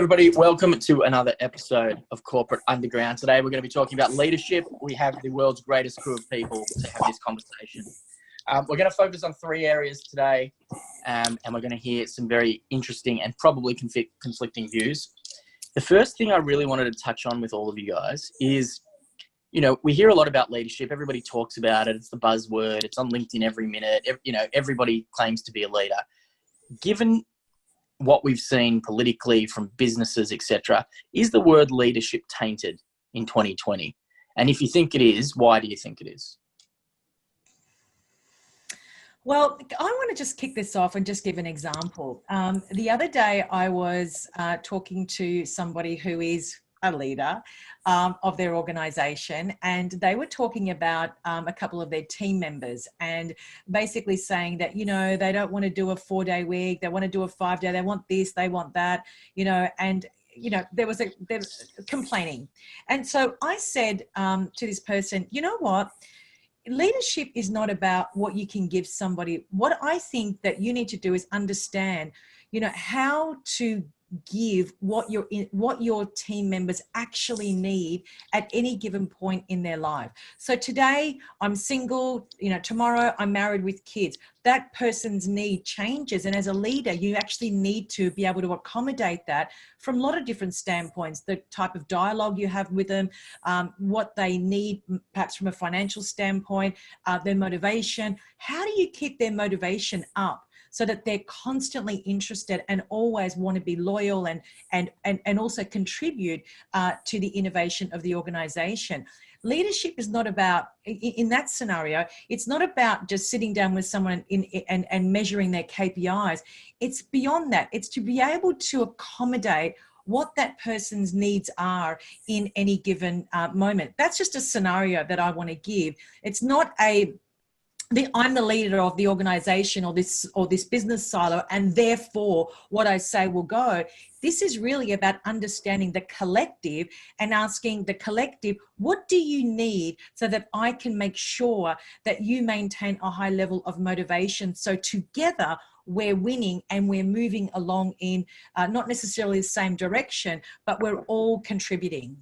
everybody. Welcome to another episode of Corporate Underground. Today, we're going to be talking about leadership. We have the world's greatest crew of people to have this conversation. We're going to focus on three areas today, and we're going to hear some very interesting and probably conflicting views. The first thing I really wanted to touch on with all of you guys is, we hear a lot about leadership. Everybody talks about it. It's the buzzword. It's on LinkedIn every minute. Everybody claims to be a leader. Given what we've seen politically from businesses, etc., is the word leadership tainted in 2020? And if you think it is, why do you think it is? Well, I want to just kick this off and just give an example. The other day I was talking to somebody who is a leader of their organization, and they were talking about a couple of their team members and basically saying that, they don't want to do a 4-day week, they want to do a 5-day, they want this, they want that, and there was complaining. And so I said to this person, you know what? Leadership is not about what you can give somebody. What I think that you need to do is understand, how to give what your team members actually need at any given point in their life. So today I'm single, tomorrow I'm married with kids. That person's need changes. And as a leader, you actually need to be able to accommodate that from a lot of different standpoints, the type of dialogue you have with them, what they need, perhaps from a financial standpoint, their motivation. How do you keep their motivation up so that they're constantly interested and always want to be loyal and also contribute to the innovation of the organization? Leadership is not about, in that scenario, it's not about just sitting down with someone and measuring their KPIs. It's beyond that. It's to be able to accommodate what that person's needs are in any given moment. That's just a scenario that I want to give. It's not I'm the leader of the organization or this business silo, and therefore what I say will go. This is really about understanding the collective and asking the collective, what do you need so that I can make sure that you maintain a high level of motivation? So together we're winning and we're moving along in not necessarily the same direction, but we're all contributing.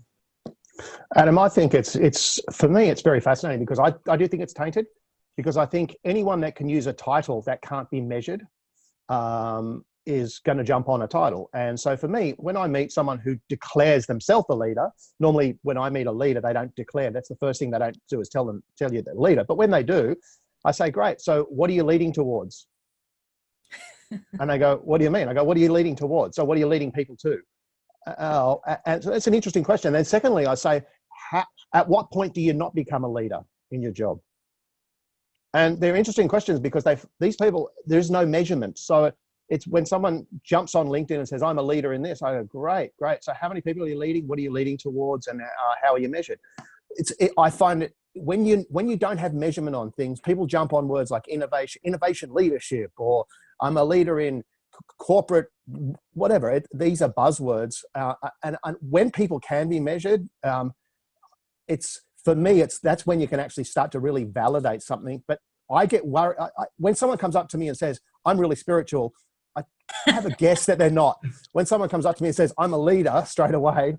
Adam, I think it's for me, it's very fascinating because I do think it's tainted. Because I think anyone that can use a title that can't be measured is going to jump on a title. And so for me, when I meet someone who declares themselves a leader, normally when I meet a leader, they don't declare. That's the first thing they don't do is tell you they're a leader. But when they do, I say, great, so what are you leading towards? And they go, what do you mean? I go, what are you leading towards? So what are you leading people to? And so that's an interesting question. And then secondly, I say, at what point do you not become a leader in your job? And they're interesting questions because these people, there's no measurement. So it's when someone jumps on LinkedIn and says, I'm a leader in this, I go, great. So how many people are you leading? What are you leading towards? And how are you measured? I find it, when you don't have measurement on things, people jump on words like innovation leadership, or I'm a leader in corporate, whatever. These are buzzwords. And when people can be measured, for me, that's when you can actually start to really validate something. But I get worried when someone comes up to me and says, I'm really spiritual. I have a guess that they're not. When someone comes up to me and says, I'm a leader, straight away,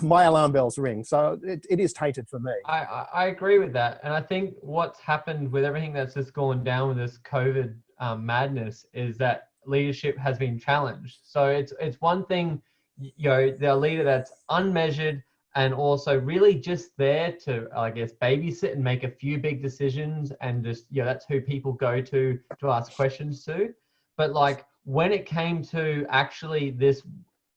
my alarm bells ring. So it is tainted for me. I agree with that. And I think what's happened with everything that's just gone down with this COVID madness is that leadership has been challenged. So it's one thing, the leader that's unmeasured, and also really just there to, I guess, babysit and make a few big decisions, and just, that's who people go to ask questions to. But like when it came to actually this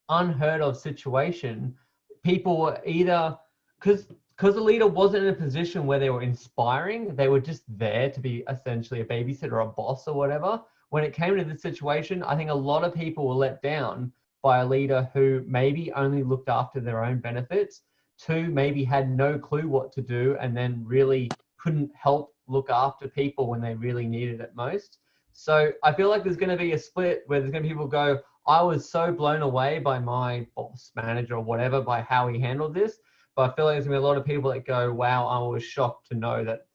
unheard of situation, people were either, because the leader wasn't in a position where they were inspiring, they were just there to be essentially a babysitter or a boss or whatever. When it came to this situation, I think a lot of people were let down by a leader who maybe only looked after their own benefits, two, maybe had no clue what to do, and then really couldn't help look after people when they really needed it most. So I feel like there's going to be a split where there's going to be people go, I was so blown away by my boss, manager, or whatever, by how he handled this. But I feel like there's going to be a lot of people that go, wow, I was shocked to know that,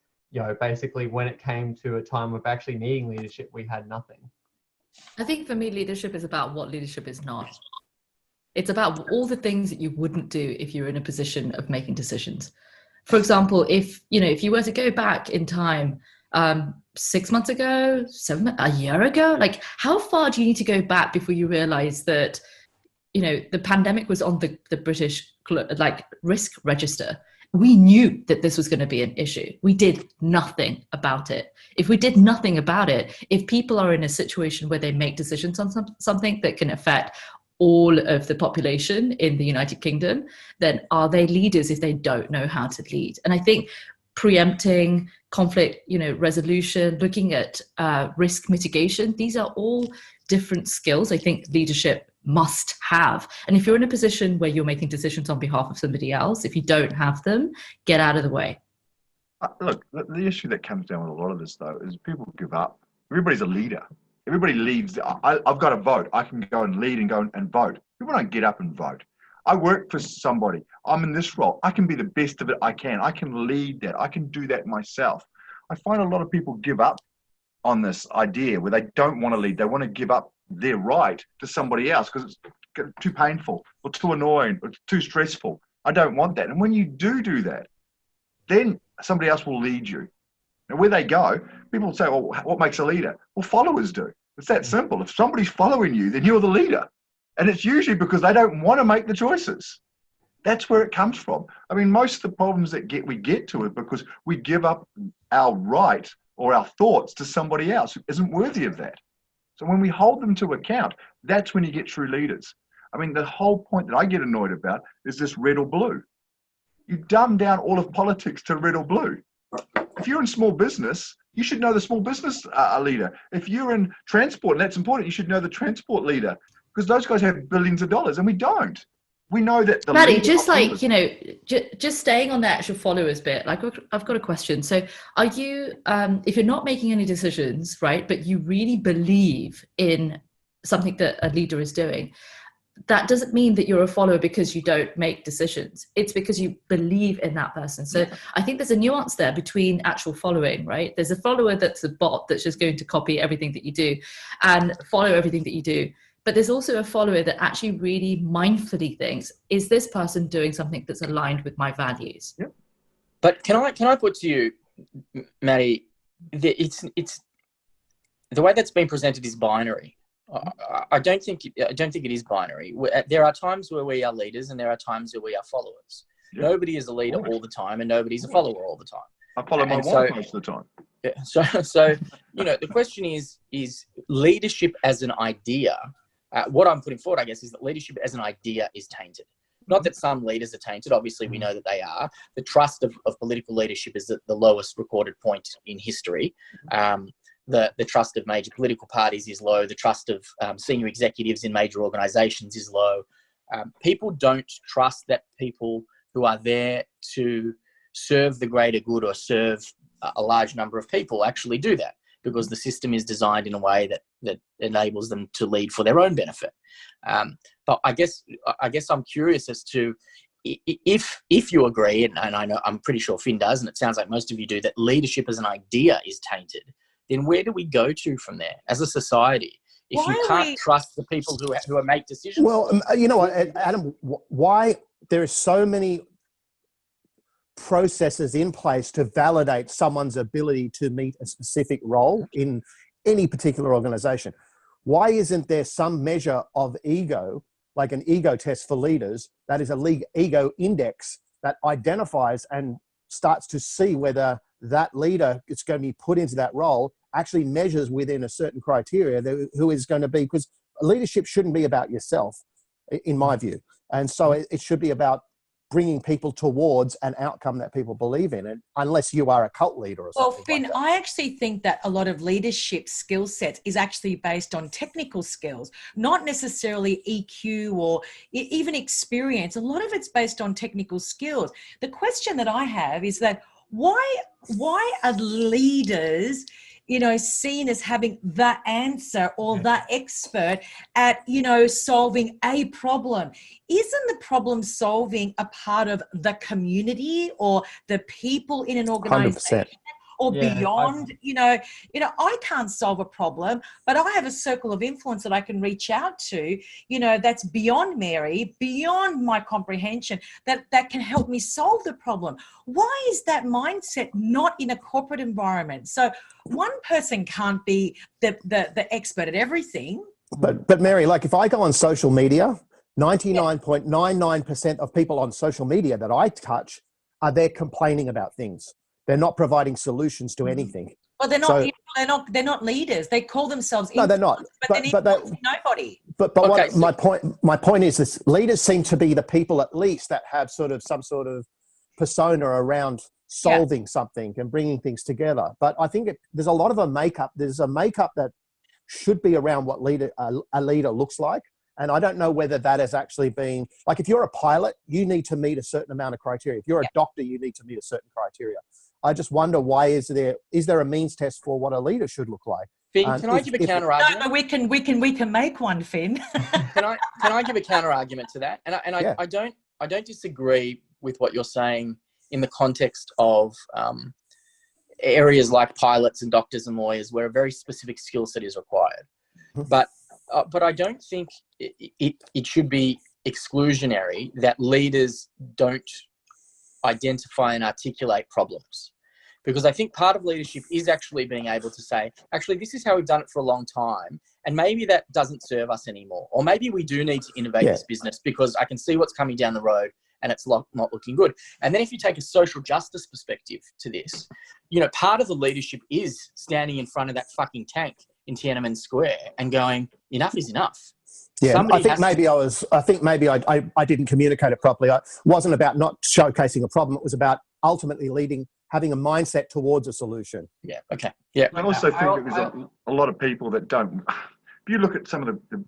basically when it came to a time of actually needing leadership, we had nothing. I think for me, leadership is about what leadership is not. It's about all the things that you wouldn't do if you're in a position of making decisions. For example, if you were to go back in time, 6 months ago, a year ago, like how far do you need to go back before you realize that, the pandemic was on the British risk register? We knew that this was going to be an issue. We did nothing about it. If we did nothing about it, if people are in a situation where they make decisions on something that can affect all of the population in the United Kingdom, then are they leaders if they don't know how to lead? And I think preempting conflict, resolution, looking at risk mitigation, these are all different skills I think leadership must have. And if you're in a position where you're making decisions on behalf of somebody else, if you don't have them, get out of the way. Look, the issue that comes down with a lot of this, though, is people give up. Everybody's a leader. Everybody leads. I've got to vote. I can go and lead and go and vote. People don't get up and vote. I work for somebody. I'm in this role. I can be the best of it I can. I can lead that. I can do that myself. I find a lot of people give up on this idea where they don't want to lead. They want to give up their right to somebody else because it's too painful or too annoying or too stressful. I don't want that. And when you do that, then somebody else will lead you. And where they go, people will say, well, what makes a leader? Well, followers do. It's that simple. If somebody's following you, then you're the leader. And it's usually because they don't want to make the choices. That's where it comes from. I mean, most of the problems that we get to it because we give up our right or our thoughts to somebody else who isn't worthy of that. So when we hold them to account, that's when you get true leaders. I mean, the whole point that I get annoyed about is this red or blue. You dumb down all of politics to red or blue. If you're in small business, you should know the small business leader. If you're in transport, and that's important, you should know the transport leader because those guys have billions of dollars and we don't. We know that the Maddie, just like, just staying on the actual followers bit, like I've got a question. So are you, if you're not making any decisions, right, but you really believe in something that a leader is doing, that doesn't mean that you're a follower because you don't make decisions. It's because you believe in that person. So I think there's a nuance there between actual following, right? There's a follower that's a bot that's just going to copy everything that you do and follow everything that you do. But there's also a follower that actually really mindfully thinks, is this person doing something that's aligned with my values? Yep. But can I put to you, Maddie, it's the way that's been presented is binary. I don't think it is binary. There are times where we are leaders and there are times where we are followers. Yep. Nobody is a leader all the time and nobody's a follower all the time. I follow my wife most of the time. Yeah, so the question is leadership as an idea. What I'm putting forward, I guess, is that leadership as an idea is tainted. Not that some leaders are tainted. Obviously, we know that they are. The trust of political leadership is at the lowest recorded point in history. The trust of major political parties is low. The trust of senior executives in major organisations is low. People don't trust that people who are there to serve the greater good or serve a large number of people actually do that, because the system is designed in a way that enables them to lead for their own benefit. But I guess I'm curious as to if you agree, and I know I'm pretty sure Finn does, and it sounds like most of you do, that leadership as an idea is tainted. Then where do we go to from there as a society if you can't trust the people who make decisions? Well, you know what, Adam? Why there are so many processes in place to validate someone's ability to meet a specific role in any particular organization? Why isn't there some measure of ego, like an ego test for leaders, that is a ego index that identifies and starts to see whether that leader that's going to be put into that role actually measures within a certain criteria who is going to be, because leadership shouldn't be about yourself, in my view. And so it should be about bringing people towards an outcome that people believe in, and unless you are a cult leader or something. Well, Finn, like that. I actually think that a lot of leadership skill sets is actually based on technical skills, not necessarily EQ or even experience. A lot of it's based on technical skills. The question that I have is that why are leaders, seen as having the answer or the expert at, solving a problem? Isn't the problem solving a part of the community or the people in an organization? 100%. or Yeah, beyond. I can't solve a problem, but I have a circle of influence that I can reach out to, that's beyond Mary, beyond my comprehension, that can help me solve the problem. Why is that mindset not in a corporate environment? So one person can't be the expert at everything. But Mary, like if I go on social media, 99.99% of people on social media that I touch are there complaining about things. They're not providing solutions to anything. Well, they're not leaders. They call themselves No, they're not. but they're nobody. But Okay, my point is this: leaders seem to be the people at least that have some sort of persona around solving something and bringing things together. But I think there's a lot of a makeup. There's a makeup that should be around what a leader looks like. And I don't know whether that has actually been, like if you're a pilot, you need to meet a certain amount of criteria. If you're a doctor, you need to meet a certain criteria. I just wonder, why is there a means test for what a leader should look like? Finn, can I give a counter argument? No, but we can make one, Finn. Can I give a counter argument to that? And I don't disagree with what you're saying in the context of areas like pilots and doctors and lawyers, where a very specific skill set is required. But I don't think it should be exclusionary that leaders don't identify and articulate problems. Because I think part of leadership is actually being able to say, actually, this is how we've done it for a long time, and maybe that doesn't serve us anymore. Or maybe we do need to innovate this business because I can see what's coming down the road and it's not looking good. And then if you take a social justice perspective to this, part of the leadership is standing in front of that fucking tank in Tiananmen Square and going, enough is enough. Yeah, I think maybe I didn't communicate it properly. It wasn't about not showcasing a problem. It was about ultimately having a mindset towards a solution. Yeah. Okay. Yeah. I also think that there's a lot of people that don't. If you look at some of the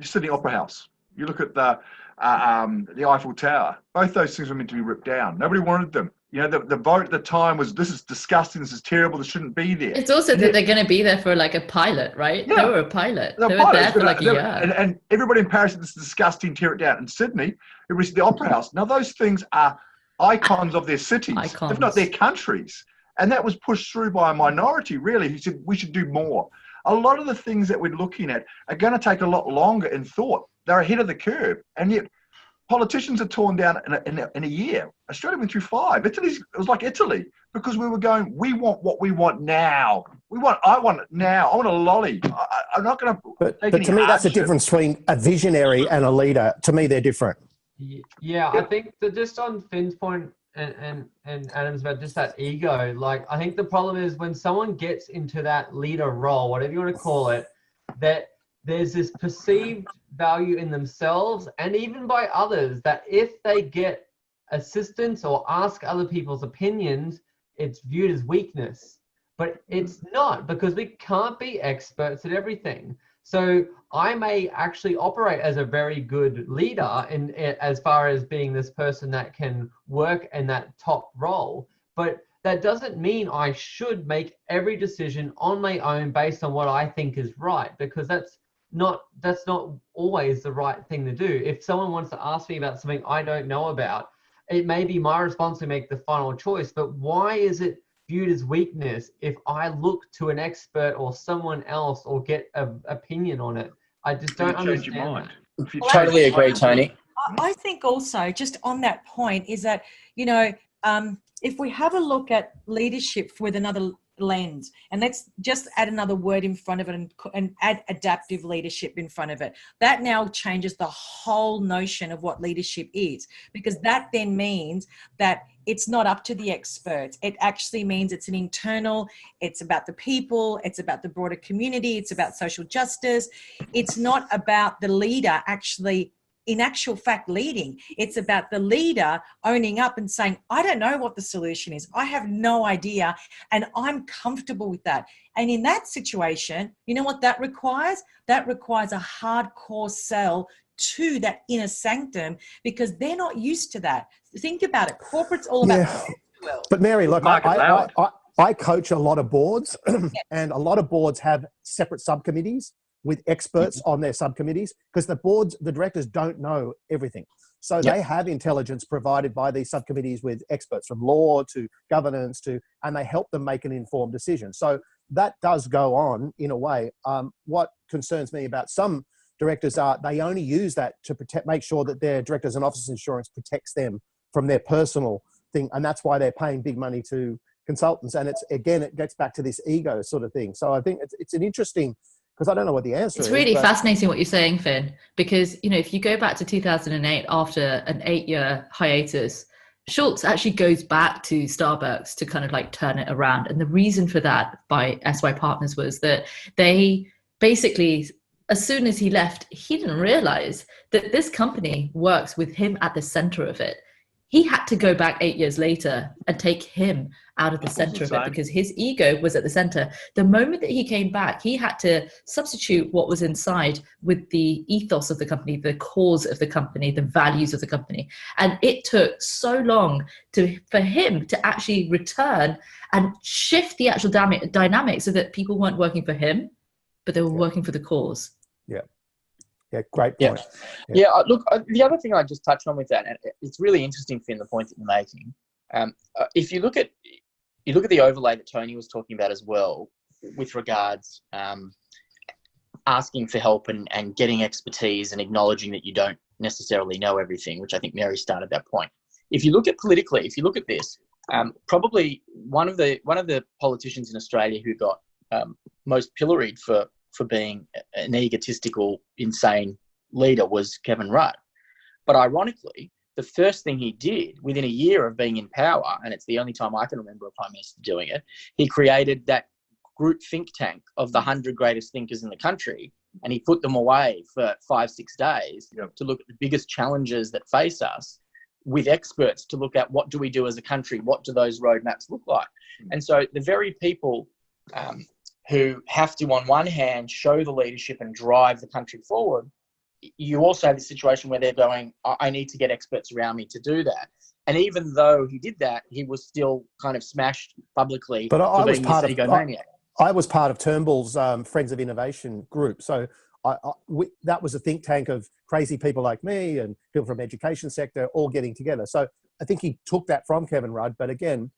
Sydney Opera House, you look at the Eiffel Tower. Both those things were meant to be ripped down. Nobody wanted them. The vote at the time was, this is disgusting, this is terrible, this shouldn't be there. It's also that they're going to be there for like a pilot, right? Yeah. They were a pilot. They were there for like a year. And everybody in Paris said, this is disgusting, tear it down. In Sydney, it was the Opera House. Now, those things are icons of their cities, if not their countries. And that was pushed through by a minority, really, who said we should do more. A lot of the things that we're looking at are going to take a lot longer in thought. They're ahead of the curve. And yet, politicians are torn down in a year. Australia went through 5. It was like Italy, because we were going, we want what we want now. I want it now. I want a lolly. I'm not going to. But to me, that's the difference between a visionary and a leader. To me, they're different. Yeah, I think that just on Finn's point and Adam's about just that ego, like I think the problem is when someone gets into that leader role, whatever you want to call it, that there's this perceived value in themselves and even by others that if they get assistance or ask other people's opinions, it's viewed as weakness. But it's not, because we can't be experts at everything. So I may actually operate as a very good leader as far as being this person that can work in that top role. But that doesn't mean I should make every decision on my own based on what I think is right, because that's not always the right thing to do. If someone wants to ask me about something I don't know about, it may be my responsibility to make the final choice. But why is it viewed as weakness if I look to an expert or someone else or get an opinion on it? I just don't understand. Change your mind. Totally agree, Tony. I think also, just on that point, is that, if we have a look at leadership with another lens, and let's just add another word in front of it and add adaptive leadership in front of it, that now changes the whole notion of what leadership is, because that then means that it's not up to the experts. It actually means it's an internal, it's about the people, it's about the broader community, it's about social justice. It's not about the leader actually, in actual fact, leading. It's about the leader owning up and saying, I don't know what the solution is. I have no idea. And I'm comfortable with that. And in that situation, you know what that requires? That requires a hardcore sell to that inner sanctum, because they're not used to that. Think about it. Corporate's all about. But Mary, look, I coach a lot of boards, and a lot of boards have separate subcommittees with experts on their subcommittees, because the directors don't know everything. So they have intelligence provided by these subcommittees with experts from law to governance and they help them make an informed decision. So that does go on in a way. What concerns me about some directors are they only use that to make sure that their directors and officers insurance protects them from their personal thing. And that's why they're paying big money to consultants. And it gets back to this ego sort of thing. So I think it's an interesting, because I don't know what the answer is. It's really fascinating what you're saying, Finn, because, if you go back to 2008, after an 8-year hiatus, Schultz actually goes back to Starbucks to kind of like turn it around. And the reason for that by SY Partners was that they basically, as soon as he left, he didn't realize that this company works with him at the center of it. He had to go back 8 years later and take him out of the center of it because his ego was at the center. The moment that he came back, he had to substitute what was inside with the ethos of the company, the cause of the company, the values of the company. And it took so long for him to actually return and shift the actual dynamic so that people weren't working for him, but they were working for the cause. Yeah, great point. Look, the other thing I just touched on with that, and it's really interesting, Finn, the point that you're making. If you look at the overlay that Tony was talking about as well, with regards asking for help and getting expertise and acknowledging that you don't necessarily know everything, which I think Mary started that point. If you look at this, probably one of the politicians in Australia who got most pilloried for being an egotistical, insane leader was Kevin Rudd. But ironically, the first thing he did within a year of being in power, and it's the only time I can remember a prime minister doing it, he created that group think tank of the 100 greatest thinkers in the country, and he put them away for 5-6 days to look at the biggest challenges that face us with experts to look at what do we do as a country, what do those roadmaps look like. And so the very people who have to, on one hand, show the leadership and drive the country forward, you also have the situation where they're going, I need to get experts around me to do that. And even though he did that, he was still kind of smashed publicly for being this egomaniac. I was part of Turnbull's Friends of Innovation group. So that was a think tank of crazy people like me and people from education sector all getting together. So I think he took that from Kevin Rudd, but again,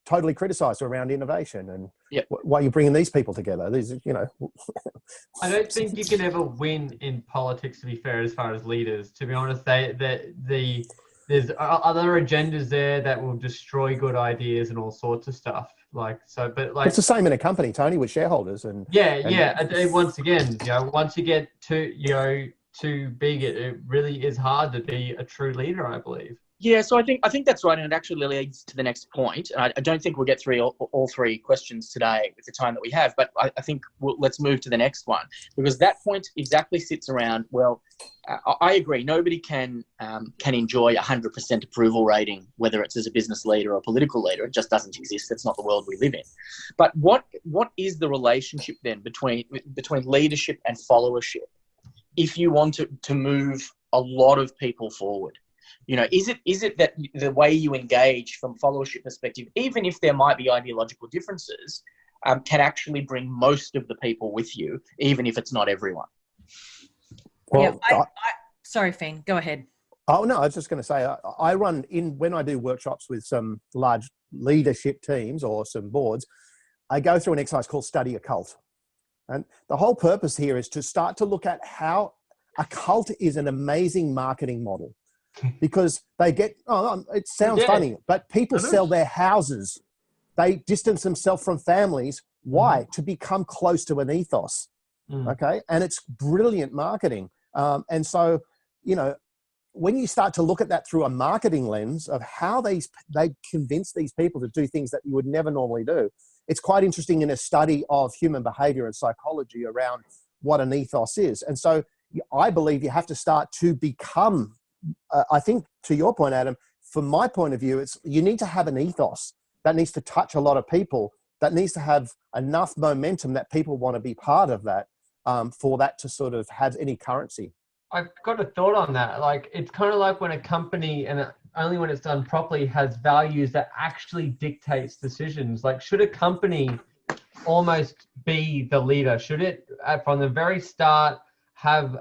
totally criticised around innovation and why are you bringing these people together? These, I don't think you can ever win in politics, to be fair, as far as leaders. To be honest, there's other agendas there that will destroy good ideas and all sorts of stuff. It's the same in a company, Tony, with shareholders and once again, once you get too big, it really is hard to be a true leader, I believe. Yeah, so I think that's right, and it actually leads to the next point. And I don't think we'll get through all three questions today with the time that we have, but I think let's move to the next one, because that point exactly sits around, I agree, nobody can enjoy 100% approval rating, whether it's as a business leader or a political leader. It just doesn't exist. That's not the world we live in. But what is the relationship then between leadership and followership if you want to move a lot of people forward? Is it that the way you engage from followership perspective, even if there might be ideological differences, can actually bring most of the people with you, even if it's not everyone? Well, sorry, Finn, go ahead. Oh, no, I was just going to say, I run when I do workshops with some large leadership teams or some boards, I go through an exercise called Study a Cult. And the whole purpose here is to start to look at how a cult is an amazing marketing model. Because they get, it sounds funny, but people sell their houses. They distance themselves from families. Why? To become close to an ethos. Okay. And it's brilliant marketing. And so, when you start to look at that through a marketing lens of how they convince these people to do things that you would never normally do, it's quite interesting in a study of human behavior and psychology around what an ethos is. And so I believe you have to start to become, I think to your point, Adam, from my point of view, you need to have an ethos that needs to touch a lot of people, that needs to have enough momentum that people want to be part of that, for that to sort of have any currency. I've got a thought on that. It's kind of like when a company, and only when it's done properly, has values that actually dictates decisions. Should a company almost be the leader? Should it, from the very start, have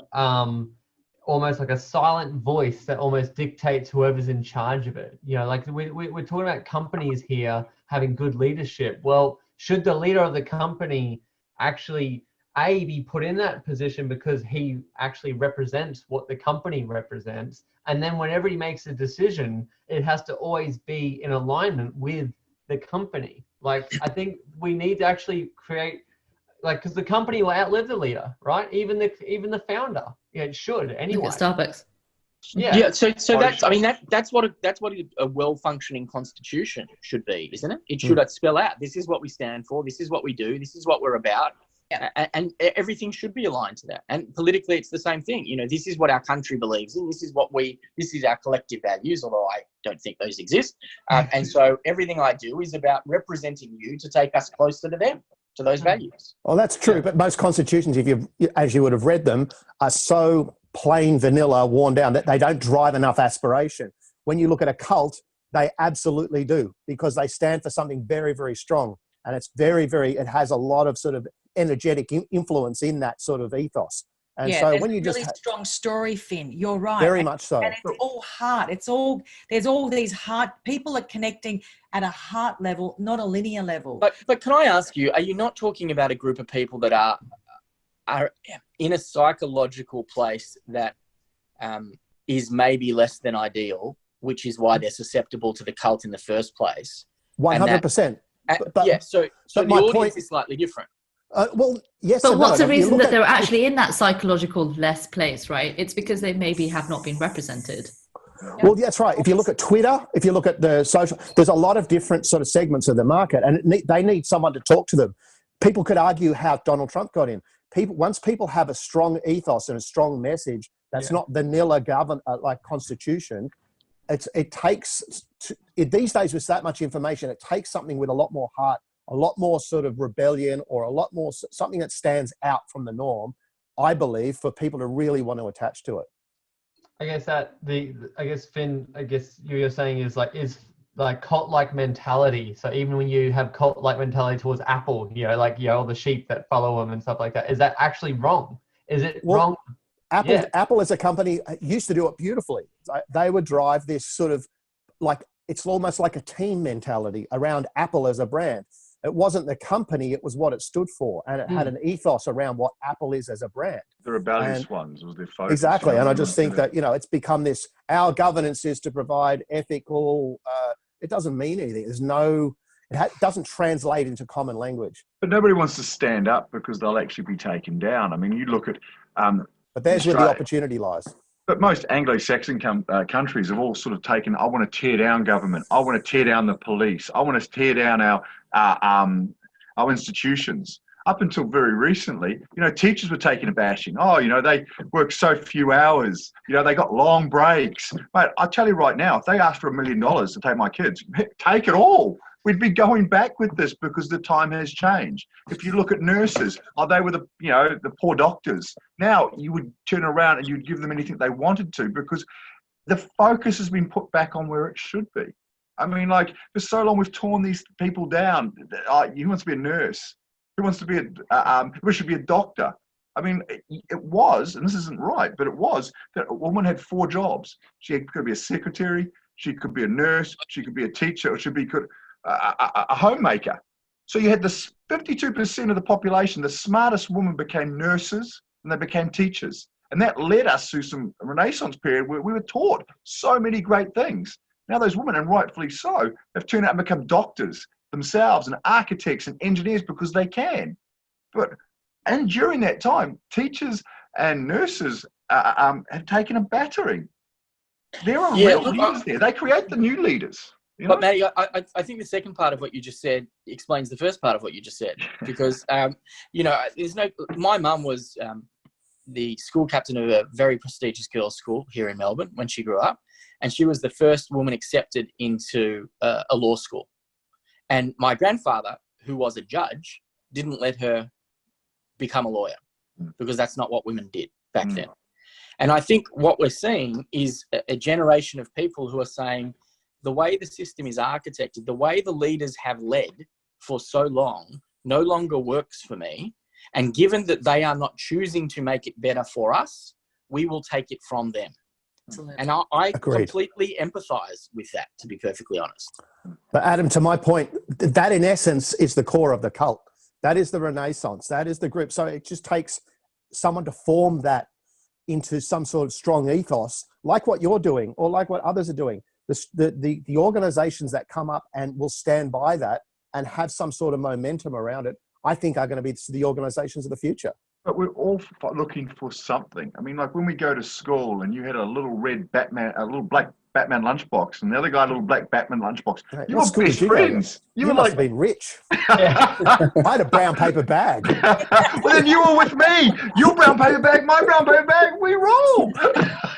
almost like a silent voice that almost dictates whoever's in charge of it. You know, like we're talking about companies here having good leadership. Well, should the leader of the company actually be put in that position because he actually represents what the company represents, and then whenever he makes a decision, it has to always be in alignment with the company. Like, I think we need to actually create, like, because the company will outlive the leader, right? Even the founder. Yeah, it should anyway. Look at Starbucks. Yeah. So that's, I mean, that's what a well-functioning constitution should be, isn't it? It should spell out, this is what we stand for, this is what we do, this is what we're about. Yeah. And everything should be aligned to that. And politically, it's the same thing. You know, this is what our country believes in. This is our collective values, although I don't think those exist. And so everything I do is about representing you to take us closer to them, to those values. Well, that's true. But most constitutions, as you would have read them, are so plain vanilla, worn down, that they don't drive enough aspiration. When you look at a cult, they absolutely do, because they stand for something very, very strong. And it's it has a lot of sort of energetic influence in that sort of ethos. And so when you really just strong story, Finn, you're right. Very much so. And it's all heart. There's all these heart. People are connecting at a heart level, not a linear level. But can I ask you, are you not talking about a group of people that are in a psychological place that is maybe less than ideal, which is why they're susceptible to the cult in the first place? 100%. So the audience is slightly different. Well, yes. But what's the reason that they're actually in that psychological less place, right? It's because they maybe have not been represented. Well, that's right. If you look at Twitter, if you look at the social, there's a lot of different sort of segments of the market, and they need someone to talk to them. People could argue how Donald Trump got in. Once people have a strong ethos and a strong message, that's not vanilla like constitution. It takes these days with that much information, it takes something with a lot more heart, a lot more sort of rebellion, or a lot more something that stands out from the norm, I believe, for people to really want to attach to it. I guess Finn, you're saying is like cult-like mentality. So even when you have cult-like mentality towards Apple, all the sheep that follow them and stuff like that, is that actually wrong? Is it wrong? Apple as a company used to do it beautifully. They would drive this sort of it's almost like a team mentality around Apple as a brand. It wasn't the company, it was what it stood for. And it had an ethos around what Apple is as a brand. The rebellious ones was their focus. Exactly. And I just think that, it's become this, our governance is to provide ethical, it doesn't mean anything. It doesn't translate into common language. But nobody wants to stand up because they'll actually be taken down. I mean, you look at... but there's where the opportunity lies. But most Anglo-Saxon countries have all sort of taken, I want to tear down government. I want to tear down the police. I want to tear down our institutions. Up until very recently, teachers were taking a bashing. They work so few hours. They got long breaks. Mate, I tell you right now, if they asked for $1 million to take my kids, take it all. We'd be going back with this because the time has changed. If you look at nurses, they were the poor doctors. Now you would turn around and you'd give them anything they wanted to because the focus has been put back on where it should be. I mean, for so long we've torn these people down. Who wants to be a nurse? Who wants to be who should be a doctor? I mean, it was, and this isn't right, but it was that a woman had 4 jobs. She could be a secretary, she could be a nurse, she could be a teacher, or she could a homemaker. So you had this 52% of the population, the smartest women became nurses and they became teachers. And that led us through some Renaissance period where we were taught so many great things. Now those women, and rightfully so, have turned out and become doctors themselves and architects and engineers because they can. And during that time, teachers and nurses have taken a battering. There are real leaders there. They create the new leaders. But Matty, I think the second part of what you just said explains the first part of what you just said, because my mum was the school captain of a very prestigious girls' school here in Melbourne when she grew up, and she was the first woman accepted into a law school. And my grandfather, who was a judge, didn't let her become a lawyer because that's not what women did back then. And I think what we're seeing is a generation of people who are saying, the way the system is architected, the way the leaders have led for so long no longer works for me. And given that they are not choosing to make it better for us, we will take it from them. Excellent. And I Agreed. completely empathize with that, to be perfectly honest. But Adam, to my point, that in essence is the core of the cult. That is the Renaissance. That is the group. So it just takes someone to form into some sort of strong ethos, like what you're doing or like what others are doing. The organizations that come up and will stand by that and have some sort of momentum around it, I think are going to be the organizations of the future. But we're all looking for something. I mean, like when we go to school and you had a little black Batman lunchbox, and the other guy a little black Batman lunchbox. Hey, You what were school did best you go to? friends. You were must like, have been rich. Yeah. I had a brown paper bag. well, then you were with me. Your brown paper bag, my brown paper bag, we roll.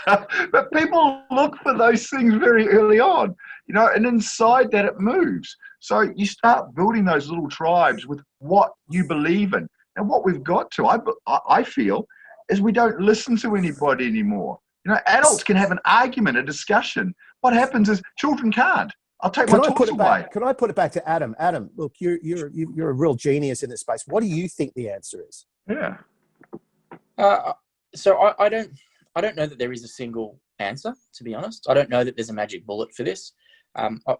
But people look for those things very early on, you know, and inside that it moves. So you start building those little tribes with what you believe in. And what we've got to, I feel, is we don't listen to anybody anymore. You know, adults can have an argument, a discussion. What happens is children can't. I'll take my toys away. Can I put it back to Adam? Adam, look, you're a real genius in this space. What do you think the answer is? Yeah. So I don't know that there is a single answer, to be honest. I don't know that there's a magic bullet for this.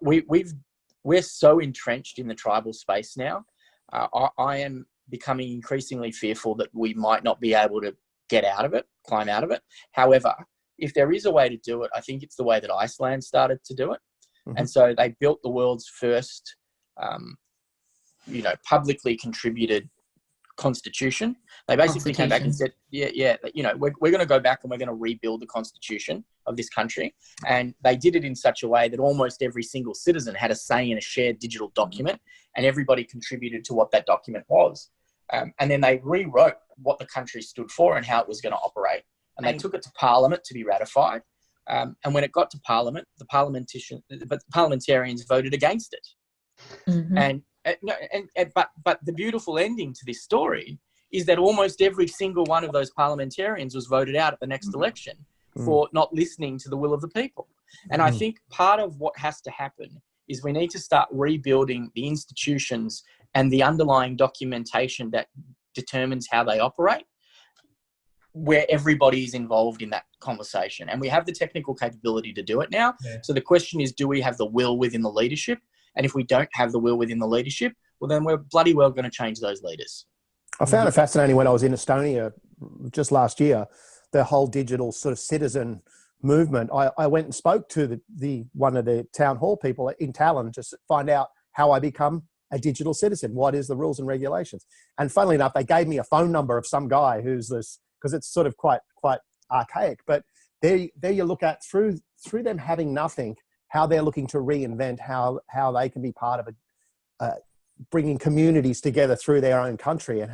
We're so entrenched in the tribal space now. I am becoming increasingly fearful that we might not be able to climb out of it. However, if there is a way to do it, I think it's the way that Iceland started to do it. Mm-hmm. And so they built the world's first, publicly contributed constitution. They basically came back and said, we're going to go back and we're going to rebuild the constitution of this country. And they did it in such a way that almost every single citizen had a say in a shared digital document, and everybody contributed to what that document was. And then they rewrote what the country stood for and how it was going to operate. And they took it to Parliament to be ratified. And when it got to Parliament, the parliamentarians voted against it. Mm-hmm. But the beautiful ending to this story is that almost every single one of those parliamentarians was voted out at the next election for not listening to the will of the people. And I think part of what has to happen is we need to start rebuilding the institutions and the underlying documentation that determines how they operate, where everybody is involved in that conversation. And we have the technical capability to do it now. Yeah. So the question is, do we have the will within the leadership? And if we don't have the will within the leadership, well, then we're bloody well going to change those leaders. I found it fascinating when I was in Estonia just last year, the whole digital sort of citizen movement. I went and spoke to one of the town hall people in Tallinn to find out how I become a digital citizen. What is the rules and regulations? And funnily enough, they gave me a phone number of some guy who's this, because it's sort of quite archaic. But there you look at through them having nothing, how they're looking to reinvent how they can be part of bringing communities together through their own country, and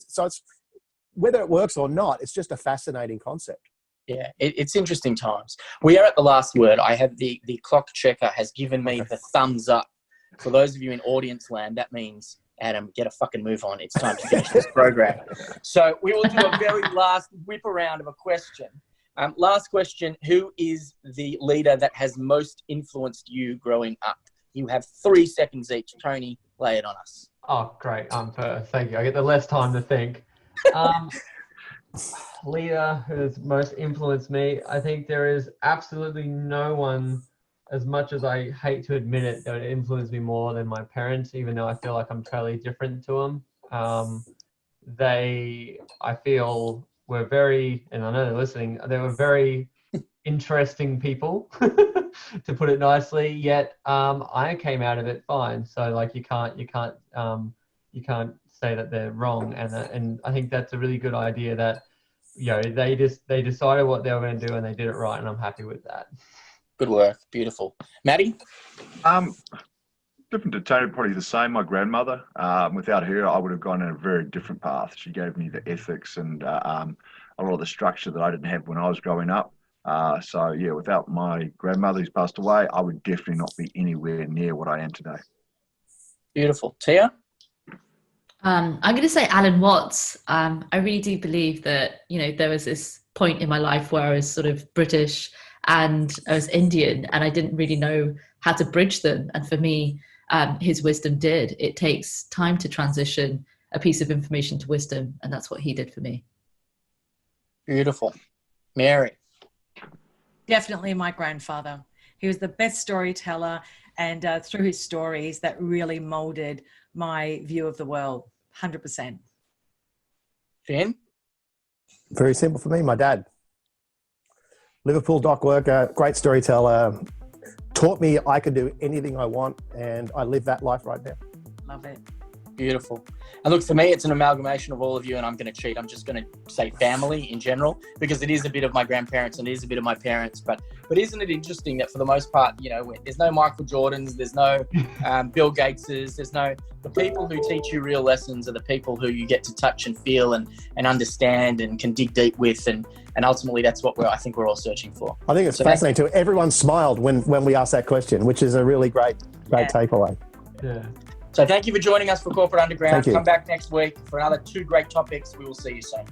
so it's, whether it works or not, it's just a fascinating concept. Yeah, it's interesting times. We are at the last word. I have the clock checker has given me the thumbs up. For those of you in audience land, that means, Adam, get a fucking move on. It's time to finish this program. So we will do a very last whip around of a question. Last question, who is the leader that has most influenced you growing up? You have 3 seconds each. Tony, lay it on us. Oh, great. Thank you. I get the less time to think. Leader who has most influenced me, I think there is absolutely no one, as much as I hate to admit it, that would influence me more than my parents, even though I feel like I'm totally different to them. They, I feel, were very, and I know they're listening, they were very interesting people, to put it nicely, yet I came out of it fine. So like you can't say that they're wrong, and I think that's a really good idea, that they decided what they were going to do and they did it right, and I'm happy with that. Good work. Beautiful. Maddie? Different to Tony, probably the same. My grandmother. Without her, I would have gone in a very different path. She gave me the ethics and a lot of the structure that I didn't have when I was growing up. So yeah, without my grandmother who's passed away, I would definitely not be anywhere near what I am today. Beautiful. Tia? I'm going to say Alan Watts. I really do believe that, there was this point in my life where I was sort of British and I was Indian, and I didn't really know how to bridge them. And for me, his wisdom did. It takes time to transition a piece of information to wisdom, and that's what he did for me. Beautiful. Mary. Definitely my grandfather. He was the best storyteller, and through his stories, that really molded my view of the world. 100%. Finn? Very simple for me, my dad. Liverpool dock worker, great storyteller, taught me I could do anything I want, and I live that life right now. Love it. Beautiful. And look, for me, it's an amalgamation of all of you, and I'm going to cheat. I'm just going to say family in general, because it is a bit of my grandparents and it is a bit of my parents. But isn't it interesting that for the most part, you know, there's no Michael Jordans, there's no Bill Gateses, the people who teach you real lessons are the people who you get to touch and feel and understand and can dig deep with. And ultimately, that's what I think we're all searching for. I think it's fascinating too. Everyone smiled when we asked that question, which is a really great takeaway. Yeah. So thank you for joining us for Corporate Underground. Thank you. Come back next week for another 2 great topics. We will see you soon.